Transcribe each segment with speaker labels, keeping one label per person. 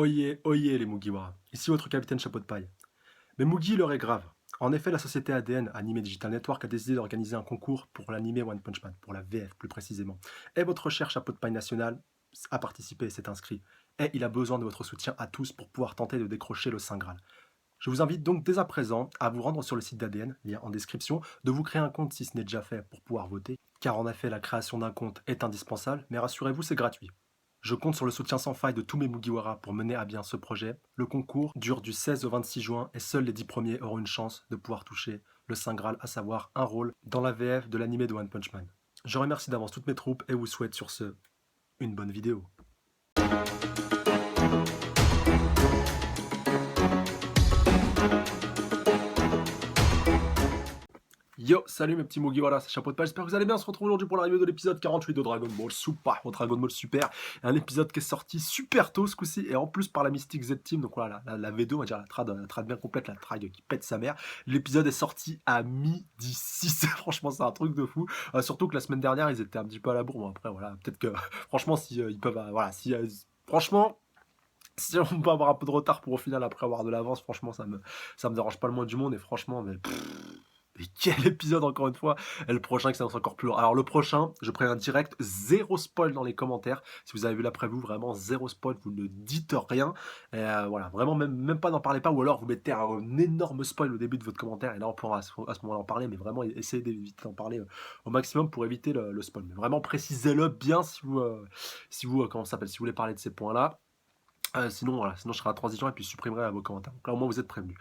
Speaker 1: Oyez, oyez les Mugiwara, ici votre capitaine chapeau de paille. Mais Mugi, l'heure est grave. En effet, la société ADN, Anime Digital Network, a décidé d'organiser un concours pour l'anime One Punch Man, pour la VF plus précisément. Et votre cher chapeau de paille national a participé et s'est inscrit. Et il a besoin de votre soutien à tous pour pouvoir tenter de décrocher le Saint Graal. Je vous invite donc dès à présent à vous rendre sur le site d'ADN, lien en description, de vous créer un compte si ce n'est déjà fait pour pouvoir voter, car en effet la création d'un compte est indispensable, mais rassurez-vous c'est gratuit. Je compte sur le soutien sans faille de tous mes Mugiwara pour mener à bien ce projet. Le concours dure du 16 au 26 juin et seuls les 10 premiers auront une chance de pouvoir toucher le Saint Graal, à savoir un rôle dans la VF de l'animé de One Punch Man. Je remercie d'avance toutes mes troupes et vous souhaite sur ce une bonne vidéo. Yo, salut mes petits Mugiwara, c'est Chapeau de Paille, j'espère que vous allez bien. On se retrouve aujourd'hui pour la review de l'épisode 48 de Dragon Ball Super, Dragon Ball Super. Un épisode qui est sorti super tôt ce coup-ci, et en plus par la Mystic Z-Team, donc voilà, la V2, on va dire la trad bien complète, la trad qui pète sa mère. L'épisode est sorti à midi 6, franchement c'est un truc de fou. Surtout que la semaine dernière, ils étaient un petit peu à la bourre, bon, après voilà, peut-être que, franchement, si ils peuvent, voilà, si, franchement... Si on peut avoir un peu de retard pour au final après avoir de l'avance, franchement ça me dérange pas le moins du monde, et franchement mais quel épisode encore une fois. Et le prochain qui s'annonce encore plus lourd. Alors le prochain, je préviens direct, zéro spoil dans les commentaires. Si vous avez vu la preview, vraiment zéro spoil, vous ne dites rien. Et voilà, vraiment même pas n'en parlez pas, ou alors vous mettez un énorme spoil au début de votre commentaire, et là on pourra à ce moment-là en parler, mais vraiment essayez d'éviter d'en parler au maximum pour éviter le spoil. Mais vraiment précisez-le bien si vous comment ça s'appelle, si vous voulez parler de ces points-là. Sinon, voilà, sinon je ferai la transition et puis je supprimerai vos commentaires. Donc là, au moins, vous êtes prévenus.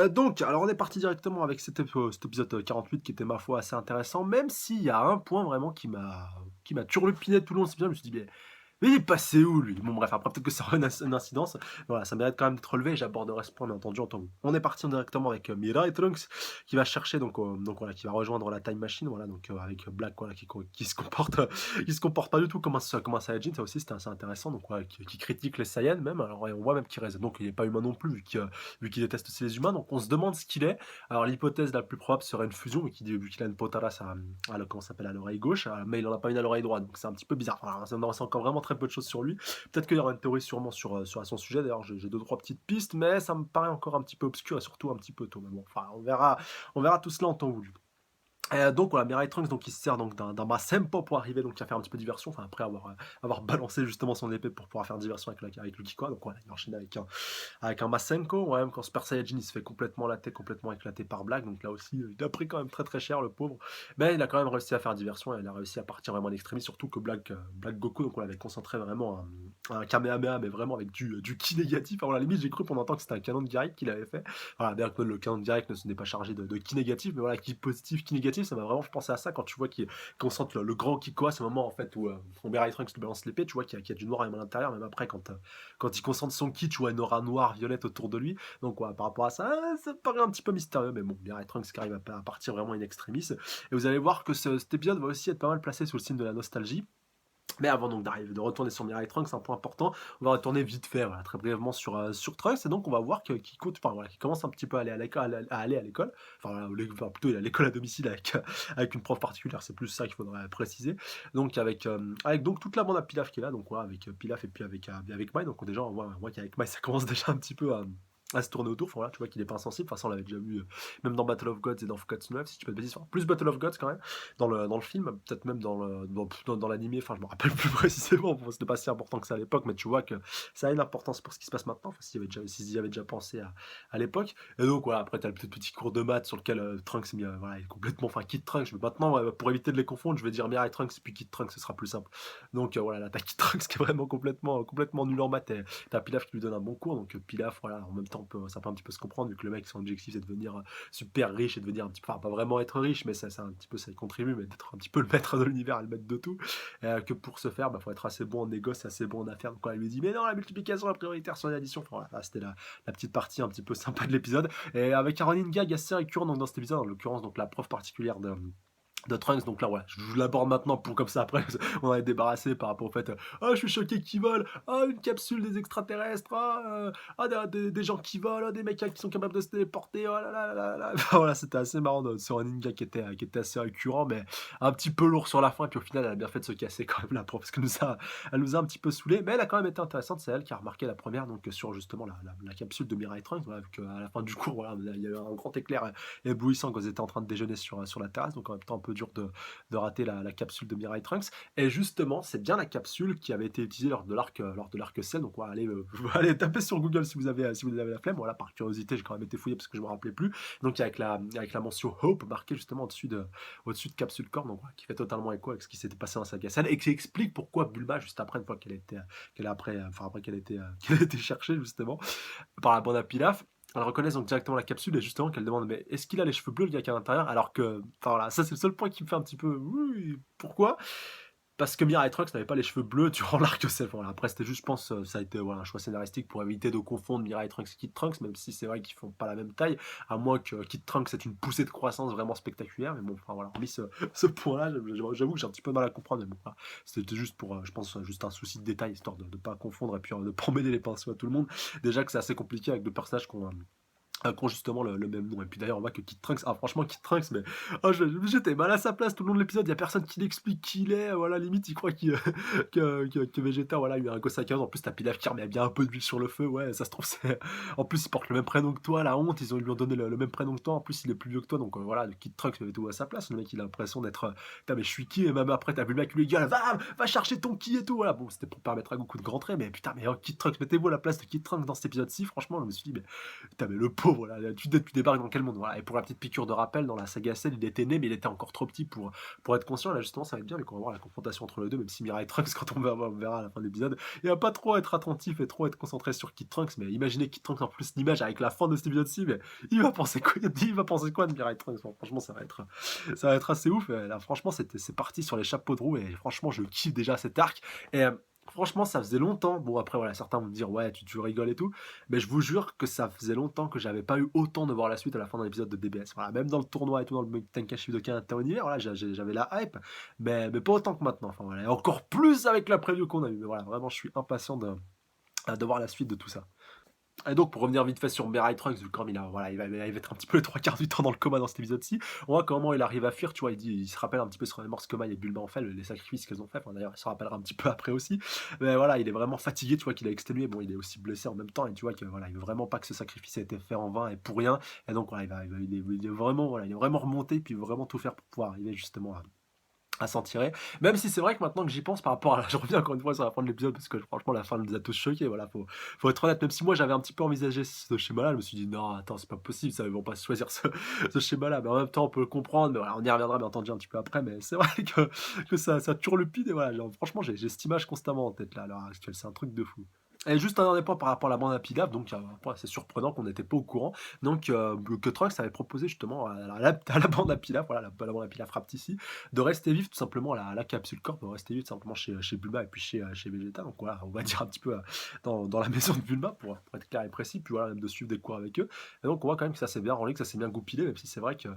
Speaker 1: Donc, alors on est parti directement avec cet épisode 48 qui était, ma foi, assez intéressant, même s'il y a un point vraiment qui m'a turlupiné tout le long de cet épisode. Je me suis dit, mais il est passé où lui? Bon bref, après peut-être que ça aura une incidence. Voilà, ça mérite quand même d'être relevé, et j'aborderai ce point bien entendu en temps. On est parti directement avec Mirai Trunks qui va chercher donc voilà, qui va rejoindre la Time Machine, voilà, donc avec Black, voilà, qui se comporte qui se comporte pas du tout comme un Saiyajin. Ça aussi c'était assez intéressant, donc voilà, qui critique les Saiyans même. Alors et on voit même qu'il reste, donc il n'est pas humain non plus vu qu'il déteste aussi les humains, donc on se demande ce qu'il est. Alors l'hypothèse la plus probable serait une fusion, vu qu'il a une potaras comment ça s'appelle, à l'oreille gauche, mais il en a pas une à l'oreille droite, donc c'est un petit peu bizarre. Enfin, c'est encore vraiment très peu de choses sur lui. Peut-être qu'il y aura une théorie sûrement sur à son sujet. D'ailleurs, j'ai deux trois petites pistes, mais ça me paraît encore un petit peu obscur et surtout un petit peu tôt. Mais bon, enfin, on verra tout cela en temps voulu. Donc voilà, Mirai Trunks, donc il se sert donc d'un Masenpo pour arriver donc à faire un petit peu de diversion, enfin après avoir balancé justement son épée pour pouvoir faire diversion avec le Kikoa. Donc voilà, il enchaîne avec un Masenko. Ouais, même quand Super Saiyajin il se fait complètement latter, complètement éclaté par Black, donc là aussi il a pris quand même très très cher le pauvre, mais il a quand même réussi à faire diversion et il a réussi à partir vraiment d'extrémie, surtout que Black Goku, donc on l'avait concentré vraiment un Kamehameha, mais vraiment avec du ki négatif. Alors à la limite j'ai cru pendant un temps que c'était un canon de direct qu'il avait fait. Voilà, bien que le canon de direct ne n'est pas chargé de ki négatif, mais voilà, ki positif, ki négatif, ça m'a vraiment fait penser à ça quand tu vois qu'on sent le grand Kikoa, ce moment en fait où Mirai Trunks lui balance l'épée, tu vois qu'il y a du noir à l'intérieur, même après quand il concentre son ki, tu vois une aura noire, violette autour de lui. Donc ouais, par rapport à ça, ça paraît un petit peu mystérieux, mais bon, Mirai Trunks qui arrive à partir vraiment in extremis. Et vous allez voir que cet épisode va aussi être pas mal placé sous le signe de la nostalgie. Mais avant donc de retourner sur Mirai Trunks, un point important, on va retourner vite fait, voilà, très brièvement sur Trunks, et donc on va voir qu'il commence un petit peu à aller à l'école, enfin plutôt il est à l'école à domicile avec une prof particulière, c'est plus ça qu'il faudrait préciser. Donc avec donc toute la bande à Pilaf qui est là, donc voilà, avec Pilaf et puis avec Mai, donc déjà on voit qu'avec Mai ça commence déjà un petit peu à se tourner autour. Enfin, voilà, tu vois qu'il est pas insensible. Enfin, ça, on l'avait déjà vu même dans Battle of Gods et dans Gods 9, si tu peux te bêtises. Enfin, plus Battle of Gods quand même, dans le film, peut-être même dans l'animé. Enfin, je me rappelle plus précisément. Bon, c'était pas si important que ça à l'époque, mais tu vois que ça a une importance pour ce qui se passe maintenant. Enfin, s'ils y avaient déjà pensé à l'époque. Et donc, voilà, après, t'as le petit cours de maths sur lequel Trunks voilà, est complètement. Enfin, Kid Trunks. Mais maintenant, pour éviter de les confondre, je vais dire Mirai Trunks puis Kid Trunks, ce sera plus simple. Donc, voilà, là, t'as Kid Trunks qui est vraiment complètement nul en maths. Et t'as Pilaf qui lui donne un bon cours. Donc, Pilaf, voilà, en même temps, ça peut un petit peu se comprendre, vu que le mec, son objectif, c'est de devenir super riche et de devenir un petit peu, enfin, pas vraiment être riche, mais ça un petit peu, ça y contribue, mais d'être un petit peu le maître de l'univers et le maître de tout. Que pour ce faire, faut être assez bon en négoce, assez bon en affaires. Donc, quand il lui dit, mais non, la multiplication, la prioritaire sur l'addition. Enfin, voilà, c'était la petite partie un petit peu sympa de l'épisode. Et avec un running gag assez récurrent donc, dans cet épisode, en l'occurrence, donc la prof particulière de Trunks, donc là, ouais, je l'aborde maintenant pour comme ça après on en est débarrassé par rapport au fait, «Ah je suis choqué qu'ils volent, ah une capsule des extraterrestres, ah des gens qui volent, ah des mecs qui sont capables de se téléporter, oh là là là là». Enfin voilà, c'était assez marrant de ce running gag qui était assez récurrent, mais un petit peu lourd sur la fin, puis au final elle a bien fait de se casser quand même la prof, parce elle nous a un petit peu saoulés, mais elle a quand même été intéressante, c'est elle qui a remarqué la première donc sur justement la capsule de Mirai Trunks, voilà, vu qu'à la fin du cours, voilà, il y a eu un grand éclair éblouissant quand ils étaient en train de déjeuner sur la terrasse, donc en même temps un peu dur de rater la capsule de Mirai Trunks. Et justement, c'est bien la capsule qui avait été utilisée lors de l'arc Cell. Donc voilà, allez, allez taper sur Google si vous avez la flemme. Voilà, par curiosité, j'ai quand même été fouillé parce que je me rappelais plus. Donc avec la mention Hope marquée justement au-dessus de Capsule Corp, donc voilà, qui fait totalement écho avec ce qui s'était passé dans Saga Cell et qui explique pourquoi Bulma, juste après, une fois après qu'elle a été cherchée justement par la bande à Pilaf, elle reconnaît donc directement la capsule et justement qu'elle demande mais est-ce qu'il a les cheveux bleus le gars qui est à l'intérieur alors que enfin voilà ça c'est le seul point qui me fait un petit peu oui pourquoi parce que Mirai Trunks n'avait pas les cheveux bleus durant l'arc Cell. Voilà, après c'était juste je pense ça a été voilà un choix scénaristique pour éviter de confondre Mirai Trunks et Kid Trunks même si c'est vrai qu'ils font pas la même taille à moins que Kid Trunks ait une poussée de croissance vraiment spectaculaire mais bon enfin voilà hormis ce point là j'avoue que j'ai un petit peu de mal à comprendre mais bon voilà, c'était juste pour je pense juste un souci de détail histoire de ne pas confondre et puis de pas emmêler les pinceaux à tout le monde déjà que c'est assez compliqué avec deux personnages qui ont justement le même nom. Et puis d'ailleurs, on voit que Kid Trunks, ah franchement, Kid Trunks, mais j'étais mal à sa place tout le long de l'épisode. Il y a personne qui l'explique qui il est. Voilà, limite, il croit que Vegeta, voilà, il y a un Gosaka. En plus, t'as Pilaf qui remet bien un peu d'huile sur le feu. Ouais, ça se trouve, c'est. En plus, il porte le même prénom que toi, la honte. Ils lui ont donné le même prénom que toi. En plus, il est plus vieux que toi. Donc voilà, Kid Trunks avait tout à sa place. Le mec, il a l'impression d'être. Putain, mais je suis qui? Et même après, t'as vu le mec qui lui dit, ah, va chercher ton ki et tout. Voilà, bon, c'était pour permettre à Goku de rentrer. Mais putain, mais Kid Trunks, mettez-vous à la place de Kid Trunks dans cet épisode-ci. Franchement, je me suis dit, mais putain, mais le pauvre, là, tu débarques dans quel monde voilà. Et pour la petite piqûre de rappel, dans la saga Cell, il était né, mais il était encore trop petit pour être conscient. Là, justement, ça va être bien, mais quand on va voir la confrontation entre les deux, même si Mirai Trunks, quand on verra à la fin de l'épisode, il va pas trop être attentif et trop être concentré sur Kid Trunks. Mais imaginez Kid Trunks en plus l'image avec la fin de cet épisode-ci, mais il va penser quoi il va penser quoi de Mirai Trunks bon, franchement, ça va être assez ouf. Et là, franchement, c'est parti sur les chapeaux de roue et franchement, je kiffe déjà cet arc. Et franchement, ça faisait longtemps. Bon, après, voilà, certains vont me dire, ouais, tu rigoles et tout. Mais je vous jure que ça faisait longtemps que j'avais pas eu autant de voir la suite à la fin d'un épisode de DBS. Voilà, même dans le tournoi et tout, dans le Tenkaichi Budokai Interunivers, voilà, j'avais la hype, mais pas autant que maintenant. Enfin, voilà, et encore plus avec la preview qu'on a eu. Mais voilà, vraiment, je suis impatient de voir la suite de tout ça. Et donc, pour revenir vite fait sur Mirai Trunks, vu que comme voilà, il va être un petit peu les trois quarts du temps dans le coma dans cet épisode-ci, on voit comment il arrive à fuir, tu vois, il se rappelle un petit peu ce remémore ce que Mai et Bulma ont fait, les sacrifices qu'elles ont fait, enfin, d'ailleurs, il se rappellera un petit peu après aussi, mais voilà, il est vraiment fatigué, tu vois, qu'il a exténué, bon, il est aussi blessé en même temps, et tu vois que voilà, il veut vraiment pas que ce sacrifice ait été fait en vain et pour rien, et donc, voilà, il est vraiment, voilà, il est vraiment remonté, puis il veut vraiment tout faire pour pouvoir arriver justement à s'en tirer. Même si c'est vrai que maintenant que j'y pense par rapport à je reviens encore une fois sur la fin de l'épisode parce que franchement la fin nous a tous choqués, voilà, faut être honnête, même si moi j'avais un petit peu envisagé ce schéma-là, je me suis dit: «Non, attends, c'est pas possible, ça, ils vont pas choisir ce schéma-là», mais en même temps on peut le comprendre, mais voilà, on y reviendra bien entendu un petit peu après, mais c'est vrai que ça turlupine et voilà, genre franchement j'ai cette image constamment en tête là, à l'heure actuelle, c'est un truc de fou. Et juste un dernier point par rapport à la bande à Pilaf, donc c'est surprenant qu'on n'était pas au courant, donc que Trunks avait proposé justement à la bande à Pilaf, voilà, la bande à Pilaf Raptisi, de rester vif tout simplement la capsule corp, de rester vif tout simplement chez Bulma et puis chez Vegeta. Donc voilà, on va dire un petit peu dans la maison de Bulma pour être clair et précis, puis voilà, même de suivre des cours avec eux. Et donc on voit quand même que ça s'est bien rendu, que ça s'est bien goupillé, même si c'est vrai que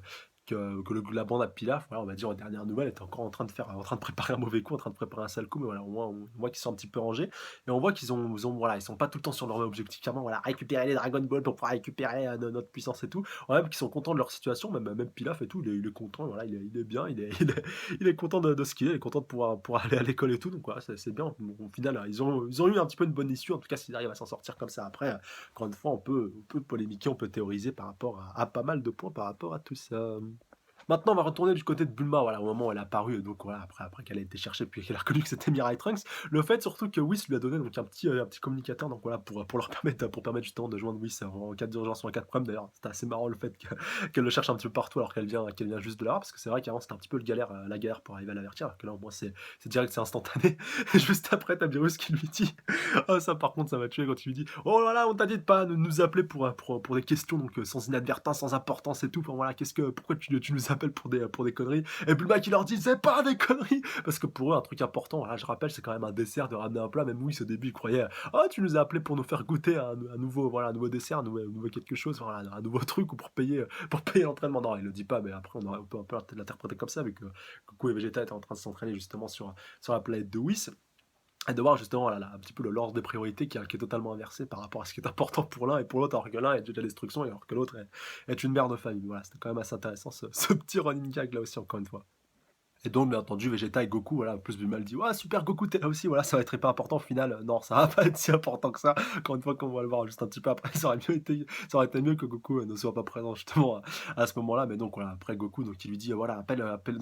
Speaker 1: la bande à Pilaf, voilà, on va dire aux dernières nouvelles, était encore en train de préparer un mauvais coup, en train de préparer un sale coup, mais voilà, au moins on voit qu'ils sont un petit peu rangés. Et on voit voilà, ils sont pas tout le temps sur leur objectif, clairement, voilà, récupérer les Dragon Ball pour pouvoir récupérer notre puissance et tout. Ouais, même qu'ils sont contents de leur situation, même Pilaf et tout, il est content, voilà, il est bien, il est content de ce qu'il est, il est content de pouvoir aller à l'école et tout, donc voilà, c'est bien. Au final, ils ont eu un petit peu une bonne issue, en tout cas, s'ils arrivent à s'en sortir comme ça après, encore une fois, on peut polémiquer, on peut théoriser par rapport à pas mal de points par rapport à tout ça. Maintenant, on va retourner du côté de Bulma, voilà, au moment où elle est apparue, et donc voilà, après qu'elle a été cherchée, puis qu'elle a reconnu que c'était Mirai Trunks. Le fait surtout que Whis lui a donné donc un petit communicateur, donc voilà, pour permettre justement de joindre Whis en cas d'urgence ou en cas de problème. D'ailleurs, c'était assez marrant le fait qu'elle le cherche un petit peu partout alors qu'elle vient juste de là, parce que c'est vrai qu'avant c'était un petit peu la galère pour arriver à l'avertir, alors que là au moins c'est direct, c'est instantané. Et juste après, t'as Virus qui lui dit, oh ça par contre ça m'a tué quand il lui dit, oh là là, on t'a dit de pas nous appeler pour des questions donc sans inadvertance, sans importance et tout. Enfin, voilà, pourquoi tu nous appelles appellent pour des conneries. Et Bulma qui leur dit c'est pas des conneries, parce que pour eux un truc important, voilà, je rappelle, c'est quand même un dessert de ramener un plat. Même Whis au début il croyait oh tu nous as appelé pour nous faire goûter un nouveau voilà un nouveau dessert, un nouveau quelque chose, voilà, un nouveau truc ou pour payer l'entraînement. Non, il le dit pas, mais après on peut l'interpréter comme ça, vu que Goku et Vegeta étaient en train de s'entraîner justement sur la planète de Whis. Et de voir justement voilà, un petit peu l'ordre des priorités qui est totalement inversé par rapport à ce qui est important pour l'un et pour l'autre, alors que l'un est de la destruction et alors que l'autre est une mère de famille. Voilà, c'était quand même assez intéressant ce petit running gag là aussi, encore une fois. Et donc, bien entendu, Vegeta et Goku, voilà, en plus Bulma le dit, ouais, super Goku, t'es là aussi, voilà, ça va être hyper important. Au final, non, ça va pas être si important que ça. Encore une fois, comme on va le voir juste un petit peu après, ça aurait été mieux que Goku ne soit pas présent justement à ce moment-là. Mais donc, voilà, après Goku, donc il lui dit, voilà,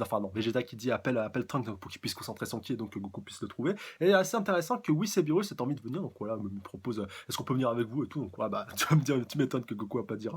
Speaker 1: enfin non, Vegeta qui dit, appelle Trunks donc, pour qu'il puisse concentrer son ki et donc que Goku puisse le trouver. Et c'est assez intéressant que Whis et Beerus aient envie de venir, donc voilà, me propose, est-ce qu'on peut venir avec vous et tout. Donc, voilà, bah, tu vas me dire, tu m'étonnes que Goku va pas dire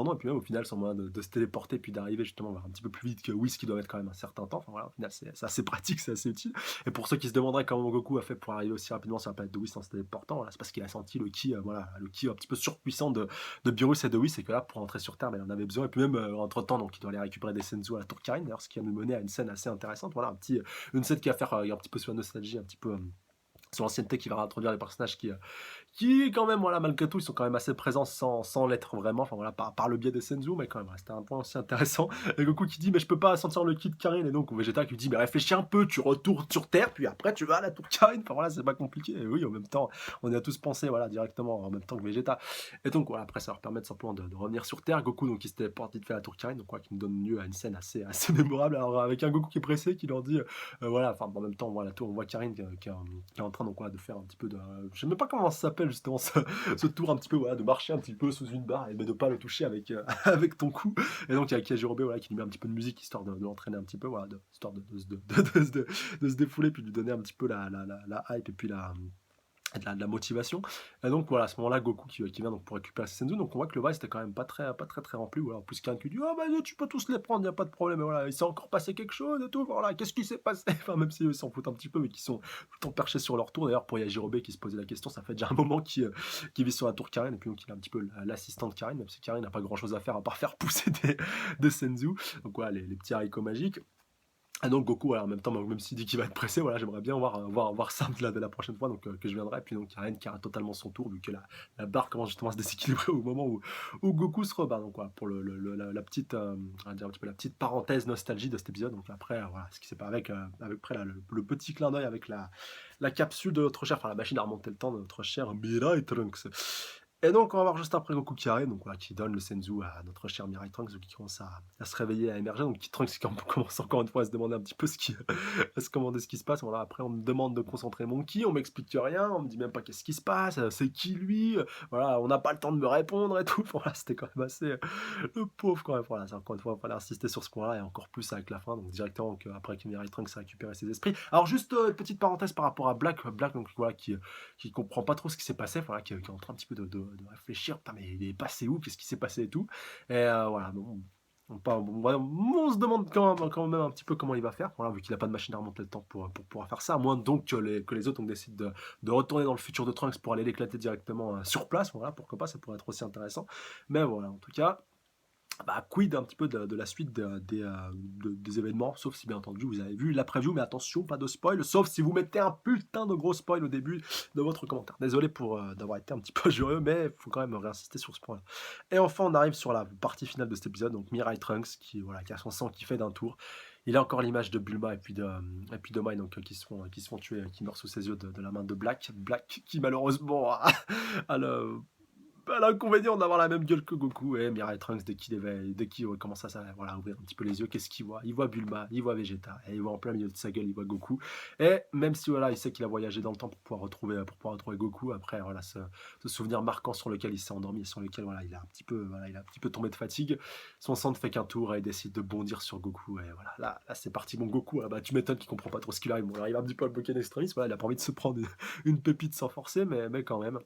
Speaker 1: non. Et puis même au final, sans moyen de se téléporter puis d'arriver justement un petit peu plus vite que Whis qui doit mettre quand même un certain temps. Enfin voilà, au final, c'est assez pratique, c'est assez utile. Et pour ceux qui se demanderaient comment Goku a fait pour arriver aussi rapidement sur la planète de Whis en se téléportant, voilà, c'est parce qu'il a senti le ki, voilà, le ki un petit peu surpuissant de Beerus et de Whis, et que là, pour entrer sur Terre, ben, il en avait besoin. Et puis même, entre-temps, donc il doit aller récupérer des Senzu à la Tour Karine, d'ailleurs, ce qui va nous mener à une scène assez intéressante. Voilà, une scène qui va faire un petit peu sur la nostalgie, un petit peu sur l'ancienneté, qui va introduire les personnages qui quand même, voilà, malgré tout, ils sont quand même assez présents sans l'être vraiment, enfin voilà, par le biais des Senzu, mais quand même, c'était un point aussi intéressant. Et Goku qui dit, mais je peux pas sentir le ki de Karin, et donc Vegeta qui lui dit, mais réfléchis un peu, tu retournes sur Terre, puis après tu vas à la tour Karin, enfin voilà, c'est pas compliqué. Et oui, en même temps, on y a tous pensé, voilà, directement, en même temps que Vegeta. Et donc voilà, après ça leur permet simplement de revenir sur Terre. Goku, donc il se téléporte vite fait à la tour Karin, donc quoi, qui nous donne lieu à une scène assez mémorable, alors avec un Goku qui est pressé, qui leur dit, voilà, enfin en même temps, voilà, on voit Karin qui est en train donc, voilà, de faire un petit peu de. Je sais même pas comment ça s'appelle justement ce tour un petit peu, voilà, de marcher un petit peu sous une barre et de pas le toucher avec ton cou. Et donc il y a Yajirobe, voilà, qui lui met un petit peu de musique histoire de l'entraîner un petit peu, voilà, histoire de se défouler, puis de lui donner un petit peu la hype et puis de la motivation. Et donc voilà, à ce moment-là, Goku qui vient donc pour récupérer ses Senzu. Donc on voit que le Vice était quand même pas très rempli. Voilà, en plus Karin qui dit oh bah tu peux tous les prendre, il n'y a pas de problème. Et voilà, il s'est encore passé quelque chose et tout. Voilà, qu'est-ce qui s'est passé? Enfin, même si eux s'en foutent un petit peu, mais qui sont tout le temps perchés sur leur tour. D'ailleurs, pour Yajirobe qui se posait la question, ça fait déjà un moment qui vit sur la tour Karin. Et puis donc il est un petit peu l'assistant de Karin, même si Karin n'a pas grand chose à faire à part faire pousser des Senzu. Donc voilà, les petits haricots magiques. Ah donc Goku, voilà, en même temps, même s'il dit qu'il va être pressé, voilà, j'aimerais bien voir ça de la prochaine fois, donc que je viendrai. Et puis donc Karen qui a totalement son tour, vu que la barre commence justement à se déséquilibrer au moment où Goku se rebat. Donc voilà, pour la petite, on va dire un petit peu la petite parenthèse nostalgie de cet épisode. Donc après, voilà, ce qui s'est pas avec après le petit clin d'œil avec la capsule de notre cher, enfin la machine à remonter le temps de notre cher Mirai Trunks. Et donc, on va voir juste après Goku qui arrive, donc voilà, qui donne le Senzu à notre cher Mirai Trunks, qui commence à se réveiller, à émerger. Donc, Trunks qui commence encore une fois à se demander un petit peu à se commander ce qui se passe. Voilà, après, on me demande de concentrer mon ki, on m'explique rien, on me dit même pas qu'est-ce qui se passe, c'est qui lui, voilà, on n'a pas le temps de me répondre et tout. Voilà, c'était quand même assez. Le pauvre, quand même. Voilà, c'est encore une fois, il fallait insister sur ce point-là et encore plus avec la fin. Donc, directement, après que Mirai Trunks a récupéré ses esprits. Alors, juste une petite parenthèse par rapport à Black, donc voilà, qui comprend pas trop ce qui s'est passé, voilà, qui est en train un petit peu de réfléchir, putain, mais il est passé où, qu'est-ce qui s'est passé et tout. Et voilà, bon, on se demande quand même un petit peu comment il va faire, voilà, vu qu'il n'a pas de machine à remonter le temps pour pouvoir faire ça, à moins donc que les autres on décide de retourner dans le futur de Trunks pour aller l'éclater directement sur place, voilà, pourquoi pas, ça pourrait être aussi intéressant. Mais voilà, en tout cas, bah, quid un petit peu de la suite des événements, sauf si bien entendu vous avez vu la preview, mais attention, pas de spoil, sauf si vous mettez un putain de gros spoil au début de votre commentaire. Désolé pour d'avoir été un petit peu jureux, mais il faut quand même réinsister sur ce point-là. Et enfin, on arrive sur la partie finale de cet épisode, donc Mirai Trunks, qui a son sang qui fait d'un tour. Il a encore l'image de Bulma et puis de Mai, donc qui se font tuer, qui meurent sous ses yeux de la main de Black qui malheureusement a l'inconvénient d'avoir la même gueule que Goku. Et Mirai Trunks, dès qu'il commence à voilà, ouvrir un petit peu les yeux, qu'est-ce qu'il voit? Il voit Bulma, il voit Vegeta, et il voit en plein milieu de sa gueule, il voit Goku. Et même si voilà, il sait qu'il a voyagé dans le temps pour pouvoir retrouver Goku, après voilà, ce souvenir marquant sur lequel il s'est endormi et sur lequel voilà, il a un petit peu tombé de fatigue, son sang ne fait qu'un tour et il décide de bondir sur Goku. Et voilà, là c'est parti, mon Goku. Bah, tu m'étonnes qu'il comprend pas trop ce qu'il arrive. Bon, il arrive un petit peu à le bloquer d'extrémisme, voilà, il a pas envie de se prendre une pépite sans forcer, mais quand même.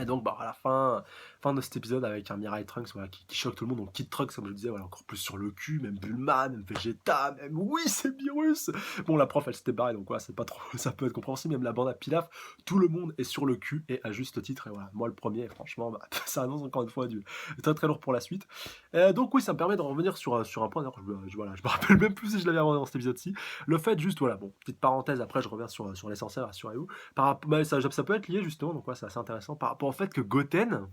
Speaker 1: Et donc, bah, à la fin de cet épisode avec un Mirai Trunks voilà, qui choque tout le monde. Donc, Kid Trunks, comme je le disais, voilà, encore plus sur le cul, même Bulma, même Vegeta, même oui, c'est Beerus. Bon, la prof, elle s'était barrée, donc voilà, c'est pas trop, ça peut être compréhensible. Même la bande à Pilaf, tout le monde est sur le cul et à juste titre. Et voilà, moi le premier, franchement, bah, ça annonce encore une fois du très très lourd pour la suite. Donc, oui, ça me permet de revenir sur un point. D'ailleurs, voilà, je me rappelle même plus si je l'avais abordé dans cet épisode-ci. Le fait, juste, voilà, bon, petite parenthèse, après, je reviens sur l'essentiel, rassurez-vous. Bah, ça peut être lié justement, donc ouais, c'est assez intéressant par rapport au fait que Goten,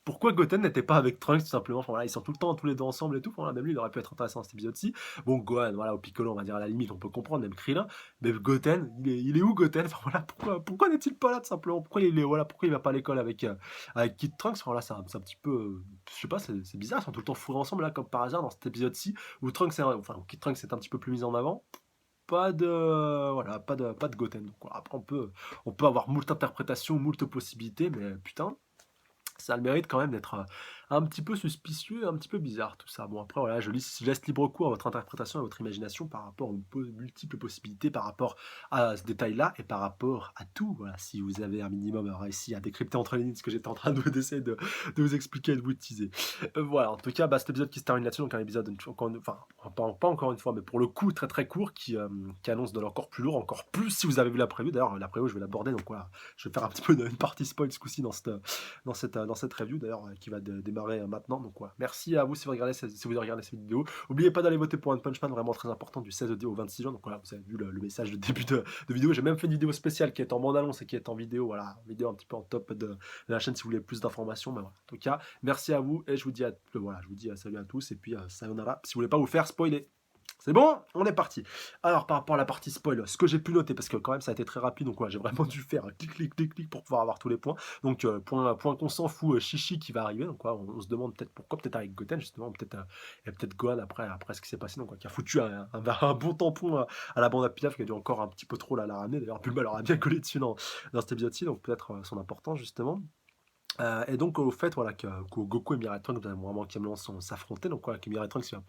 Speaker 1: pourquoi Goten n'était pas avec Trunks tout simplement, enfin, voilà, ils sont tout le temps tous les deux ensemble et tout, enfin, voilà, même lui il aurait pu être intéressant dans cet épisode-ci. Bon, Gohan, voilà, au Piccolo, on va dire à la limite, on peut comprendre, même Krillin, mais Goten, il est où Goten? Enfin voilà, pourquoi n'est-il pas là tout simplement? Pourquoi il va pas à l'école avec Kid Trunks? Enfin là, c'est un petit peu, je sais pas, c'est bizarre, ils sont tout le temps fourrés ensemble là, comme par hasard dans cet épisode-ci, où Kid Trunks est un petit peu plus mis en avant. Pas de Goten. Donc, voilà, après, on peut avoir moult interprétations, moult possibilités, mais putain, ça a le mérite quand même d'être un petit peu suspicieux, un petit peu bizarre tout ça. Bon après voilà, je laisse libre cours à votre interprétation, à votre imagination par rapport aux multiples possibilités, par rapport à ce détail-là et par rapport à tout. Voilà, si vous avez un minimum réussi à décrypter entre les lignes ce que j'étais en train d'essayer de vous expliquer et de vous teaser. Voilà, en tout cas, cet épisode qui se termine là-dessus, donc un épisode, enfin pas encore une fois, mais pour le coup très très court, qui annonce de l'encore plus lourd, encore plus si vous avez vu la preview. D'ailleurs, la preview je vais l'aborder, donc voilà, je vais faire un petit peu une partie spoil ce coup-ci dans cette review d'ailleurs qui va démarrer maintenant. Donc voilà. Merci à vous si vous regardez cette vidéo. N'oubliez pas d'aller voter pour One Punch Man, vraiment très important, du 16 au 26 juin. Donc voilà, vous avez vu le message de début de vidéo. J'ai même fait une vidéo spéciale qui est en bande-annonce et qui est en vidéo. Voilà, vidéo un petit peu en top de la chaîne si vous voulez plus d'informations. Mais voilà. En tout cas, merci à vous et je vous dis salut à tous et puis sayonara si vous voulez pas vous faire spoiler. C'est bon, on est parti. Alors, par rapport à la partie spoil, ce que j'ai pu noter, parce que quand même ça a été très rapide, donc ouais, j'ai vraiment dû faire un clic, clic, clic, clic pour pouvoir avoir tous les points. Donc, point qu'on s'en fout, Chichi qui va arriver. Donc, ouais, on se demande peut-être pourquoi, peut-être avec Goten, justement, et peut-être Gohan après ce qui s'est passé, donc, qui a foutu un bon tampon à la bande à Pilaf, qui a dû encore un petit peu trop la ramener. D'ailleurs, Bulma leur a bien collé dessus dans cet épisode-ci, donc peut-être son importance, justement. Et donc au fait voilà que Goku et Mirai Trunks vraiment qui s'affronter donc voilà que Mirai Trunks il va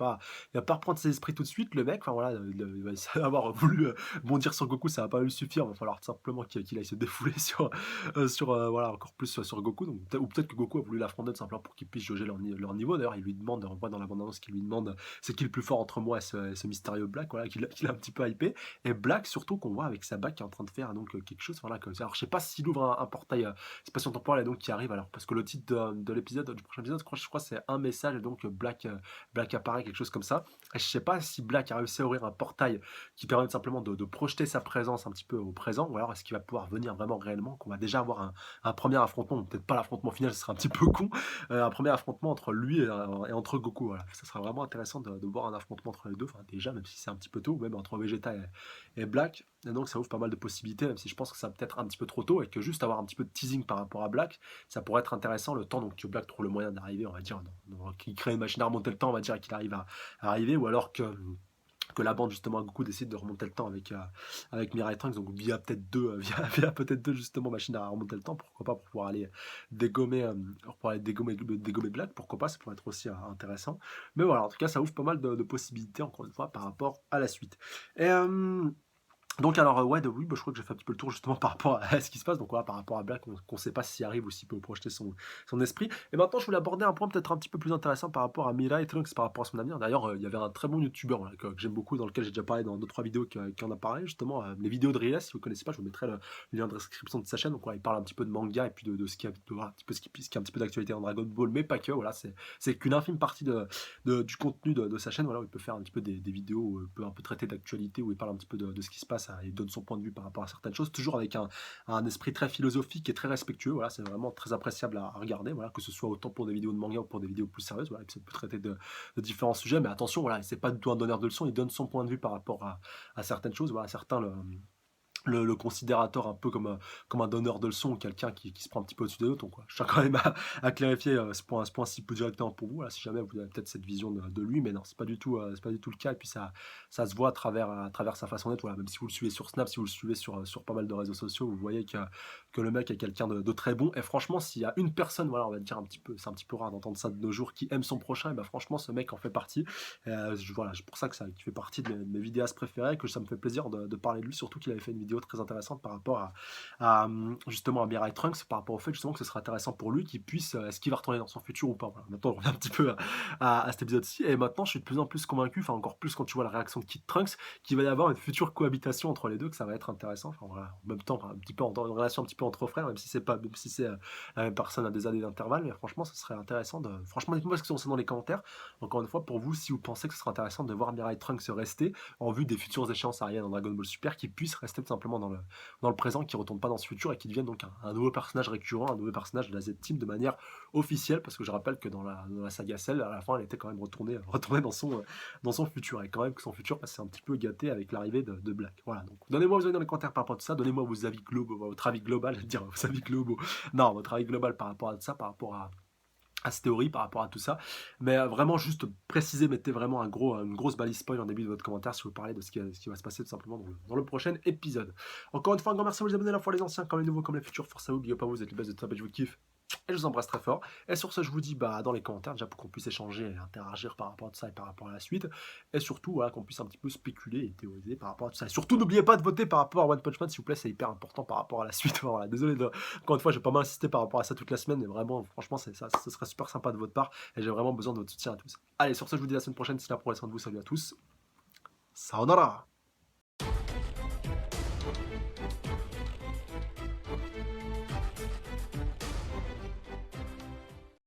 Speaker 1: pas reprendre ses esprits tout de suite le mec enfin voilà il va avoir voulu bondir sur Goku ça va pas lui suffire il va falloir tout simplement qu'il aille se défouler sur voilà encore plus sur Goku donc ou peut-être que Goku a voulu l'affronter tout simplement pour qu'il puisse jauger leur niveau d'ailleurs il lui demande on voit dans l'abondance qu'il lui demande c'est qui le plus fort entre moi et ce mystérieux Black voilà qu'il a un petit peu hypé et Black surtout qu'on voit avec sa bague qui est en train de faire donc quelque chose voilà alors je sais pas s'il ouvre un portail Passion temporelle et donc qui arrive alors parce que le titre de l'épisode du prochain épisode je crois c'est un message et donc Black apparaît quelque chose comme ça et je sais pas si Black a réussi à ouvrir un portail qui permet simplement de projeter sa présence un petit peu au présent ou alors est-ce qu'il va pouvoir venir vraiment réellement qu'on va déjà avoir un premier affrontement peut-être pas l'affrontement final ce serait un petit peu con un premier affrontement entre lui et entre Goku voilà ça sera vraiment intéressant de voir un affrontement entre les deux enfin déjà même si c'est un petit peu tôt ou même entre Vegeta et Black et donc ça ouvre pas mal de possibilités même si je pense que ça va peut-être un petit peu trop tôt et que juste avoir un petit peu de teasing par rapport à Black ça pourrait être intéressant le temps donc que Black trouve le moyen d'arriver on va dire qu'il crée une machine à remonter le temps on va dire et qu'il arrive à arriver ou alors que la bande justement à Goku décide de remonter le temps avec Mirai Trunks donc via peut-être deux via peut-être deux justement machines à remonter le temps pourquoi pas pour pouvoir aller dégommer Black pourquoi pas ça pourrait être aussi intéressant mais voilà en tout cas ça ouvre pas mal de possibilités encore une fois par rapport à la suite et donc alors ouais oui je crois que j'ai fait un petit peu le tour justement par rapport à ce qui se passe donc voilà par rapport à Black qu'on sait pas s'il arrive ou s'il peut projeter son esprit et maintenant je voulais aborder un point peut-être un petit peu plus intéressant par rapport à Mirai Trunks par rapport à son avenir d'ailleurs il y avait un très bon youtubeur voilà, que j'aime beaucoup dans lequel j'ai déjà parlé dans 2-3 vidéos qui en a parlé justement les vidéos de Riles si vous connaissez pas je vous mettrai le lien de description de sa chaîne donc voilà, il parle un petit peu de manga et puis de ce qui a voilà, un petit peu ce qui est un petit peu d'actualité dans Dragon Ball mais pas que voilà c'est qu'une infime partie du contenu de sa chaîne voilà où il peut faire un petit peu des vidéos où il peut un peu traiter d'actualité où il parle un petit peu de ce qui se passe et donne son point de vue par rapport à certaines choses toujours avec un esprit très philosophique et très respectueux voilà c'est vraiment très appréciable à regarder voilà que ce soit autant pour des vidéos de manga ou pour des vidéos plus sérieuses voilà ça peut traiter de différents sujets mais attention voilà c'est pas du tout un donneur de leçons il donne son point de vue par rapport à certaines choses voilà certains le considérateur un peu comme un donneur de leçons, quelqu'un qui se prend un petit peu au-dessus des autres. Donc, je tiens quand même à clarifier ce point-ci plus directement pour vous, là, si jamais vous avez peut-être cette vision de lui, mais non, c'est pas du tout le cas. Et puis ça se voit à travers sa façon d'être. Voilà, même si vous le suivez sur Snap, si vous le suivez sur pas mal de réseaux sociaux, vous voyez que le mec est quelqu'un de très bon. Et franchement, s'il y a une personne, voilà, on va dire c'est un petit peu rare d'entendre ça de nos jours, qui aime son prochain, et ben franchement, ce mec en fait partie. Voilà, c'est pour ça qu'il fait partie de mes vidéastes préférés, que ça me fait plaisir de parler de lui, surtout qu'il avait fait une vidéo vidéo très intéressante par rapport justement à Mirai Trunks, par rapport au fait justement que ce serait intéressant pour lui qu'il puisse, est-ce qu'il va retourner dans son futur ou pas. Voilà. Maintenant, on revient un petit peu à cet épisode-ci. Et maintenant, je suis de plus en plus convaincu, enfin encore plus quand tu vois la réaction de Kid Trunks, qu'il va y avoir une future cohabitation entre les deux, que ça va être intéressant. Enfin, voilà, en même temps, enfin, un petit peu une relation un petit peu entre frères, même si c'est pas, même si c'est la même personne à des années d'intervalle. Mais franchement, ce serait intéressant de. Franchement, dites-moi ce que c'est dans les commentaires. Encore une fois, pour vous, si vous pensez que ce serait intéressant de voir Mirai Trunks rester en vue des futures échéances arrière dans Dragon Ball Super, qui puisse rester tout simplement dans le présent, qui ne retourne pas dans ce futur et qui devienne donc un nouveau personnage récurrent, un nouveau personnage de la Z-Team de manière officielle, parce que je rappelle que dans la saga Cell, à la fin, elle était quand même retournée dans son futur, et quand même que son futur passait un petit peu gâté avec l'arrivée de Black. Voilà, donc donnez-moi vos avis dans les commentaires par rapport à tout ça, donnez-moi vos avis globaux, votre avis global, je veux dire vos avis globaux, non, votre avis global par rapport à ça, par rapport à cette théorie, par rapport à tout ça. Mais vraiment, juste préciser, mettez vraiment une grosse balise spoil en début de votre commentaire si vous parlez de ce qui va se passer tout simplement dans le prochain épisode. Encore une fois, un grand merci à vous les abonnés, à la fois les anciens comme les nouveaux, comme les futurs. Force à vous, big up à vous, vous êtes les bases de top et je vous kiffe. Et je vous embrasse très fort. Et sur ce, je vous dis dans les commentaires, déjà pour qu'on puisse échanger et interagir par rapport à tout ça et par rapport à la suite. Et surtout, voilà, qu'on puisse un petit peu spéculer et théoriser par rapport à tout ça. Et surtout, n'oubliez pas de voter par rapport à One Punch Man, s'il vous plaît, c'est hyper important par rapport à la suite. Voilà, désolé, encore une fois, j'ai pas mal insisté par rapport à ça toute la semaine, mais vraiment, franchement, ça, ce serait super sympa de votre part. Et j'ai vraiment besoin de votre soutien à tous. Allez, sur ce, je vous dis à la semaine prochaine. Si la prenez soin de vous, salut à tous. Sayonara.